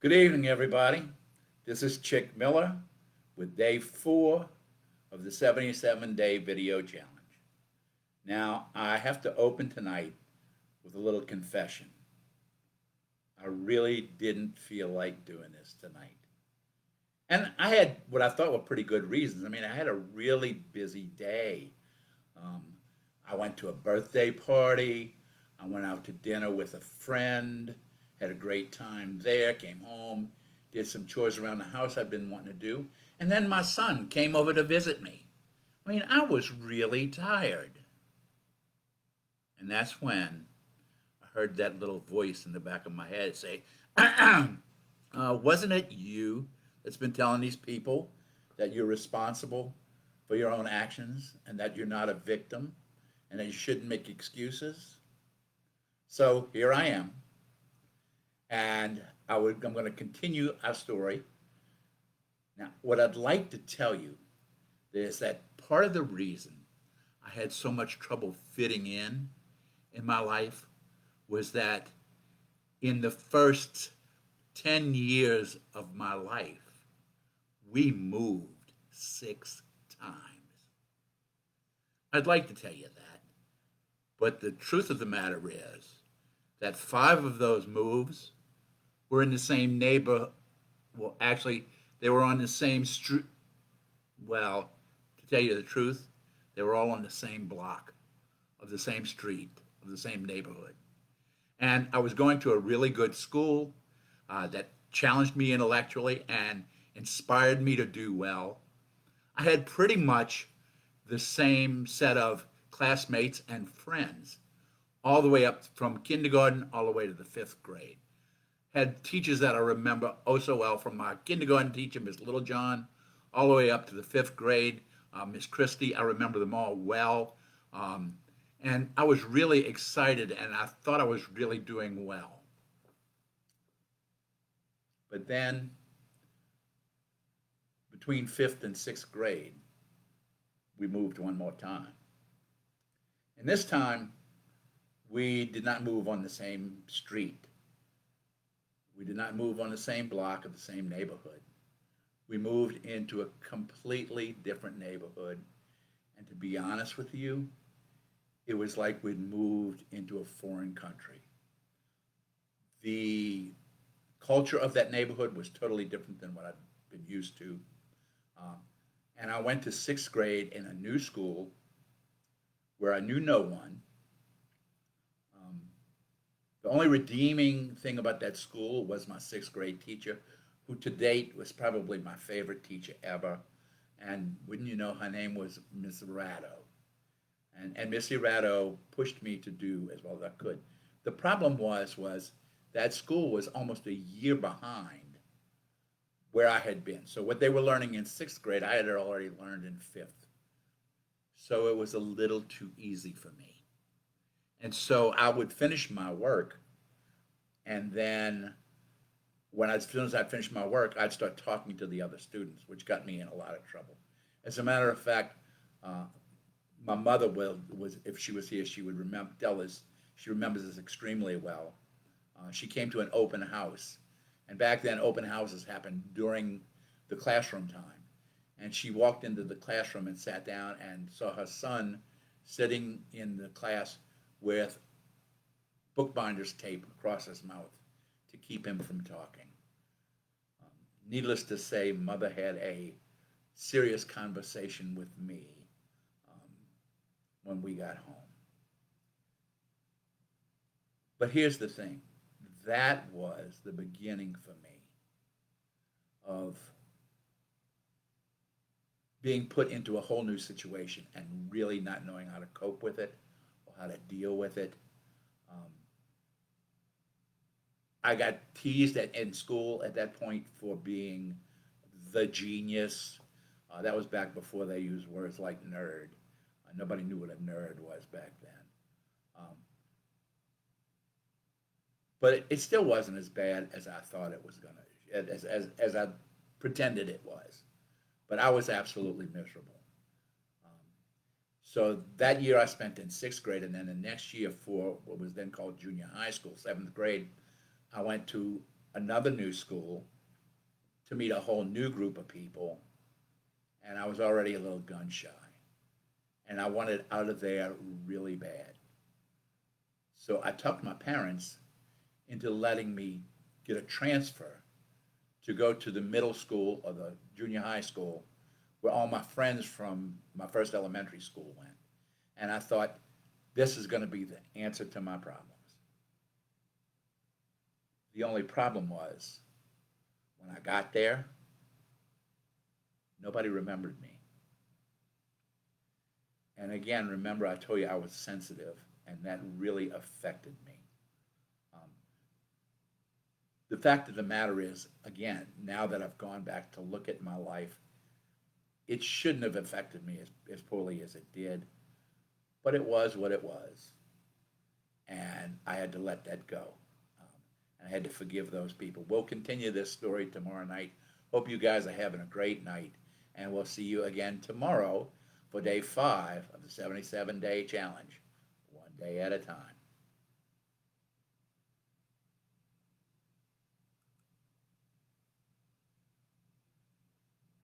Good evening, everybody. This is Chick Miller with day 4 of the 77-day video challenge. Now, I have to open tonight with a little confession. I really didn't feel like doing this tonight. And I had what I thought were pretty good reasons. I mean, I had a really busy day. Um, I went to a birthday party. I went out to dinner with a friend, had a great time there, came home, did some chores around the house I've been wanting to do. And then my son came over to visit me. I mean, I was really tired. And that's when I heard that little voice in the back of my head say, wasn't it you that's been telling these people that you're responsible for your own actions and that you're not a victim and that you shouldn't make excuses? So here I am, and I'm going to continue our story. Now, what I'd like to tell you is that part of the reason I had so much trouble fitting in my life was that in the first 10 years of my life, we moved 6 times. I'd like to tell you that, but the truth of the matter is that 5 of those moves were in the same neighborhood. Well, actually, they were on the same street. Well, to tell you the truth, they were all on the same block of the same street of the same neighborhood. And I was going to a really good school that challenged me intellectually and inspired me to do well. I had pretty much the same set of classmates and friends all the way up from kindergarten all the way to the 5th grade. Had teachers that I remember oh so well, from my kindergarten teacher, Miss Littlejohn, all the way up to the 5th grade, Miss Christie. I remember them all well. Um, and I was really excited and I thought I was really doing well. But then between 5th and 6th grade, we moved one more time. And this time, we did not move on the same street. We did not move on the same block of the same neighborhood. We moved into a completely different neighborhood. And to be honest with you, it was like we'd moved into a foreign country. The culture of that neighborhood was totally different than what I'd been used to. Um, and I went to 6th grade in a new school where I knew no one. Um, the only redeeming thing about that school was my 6th grade teacher, who to date was probably my favorite teacher ever. And wouldn't you know, her name was Miss Ratto. And Missy Ratto pushed me to do as well as I could. The problem was that school was almost a year behind where I had been. So what they were learning in 6th grade, I had already learned in 5th. So it was a little too easy for me. And so I would finish my work, and then as soon as I finished my work, I'd start talking to the other students, which got me in a lot of trouble. As a matter of fact, uh, my mother was, if she was here, she would tell us, she remembers this extremely well. She came to an open house, and back then open houses happened during the classroom time. And she walked into the classroom and sat down and saw her son sitting in the class with bookbinder's tape across his mouth to keep him from talking. Um, Needless to say, mother had a serious conversation with me um, when we got home. But here's the thing, that was the beginning for me of being put into a whole new situation and really not knowing how to cope with it or how to deal with it. Um, I got teased in school at that point for being the genius. That was back before they used words like nerd. Nobody knew what a nerd was back then. Um, but it still wasn't as bad as I thought it was going to, as I pretended it was. But I was absolutely miserable. Um, so that year I spent in 6th grade, and then the next year for what was then called junior high school, 7th grade, I went to another new school to meet a whole new group of people, and I was already a little gun shy, and I wanted out of there really bad. So I talked my parents into letting me get a transfer to go to the middle school or the junior high school where all my friends from my first elementary school went. And I thought, this is going to be the answer to my problems. The only problem was when I got there, nobody remembered me. And again, remember I told you I was sensitive, and that really affected me. Um, the fact of the matter is, again, now that I've gone back to look at my life, it shouldn't have affected me as poorly as it did, but it was what it was. And I had to let that go. And I had to forgive those people. We'll continue this story tomorrow night. Hope you guys are having a great night, and we'll see you again tomorrow for day 5 of the 77-day challenge, one day at a time.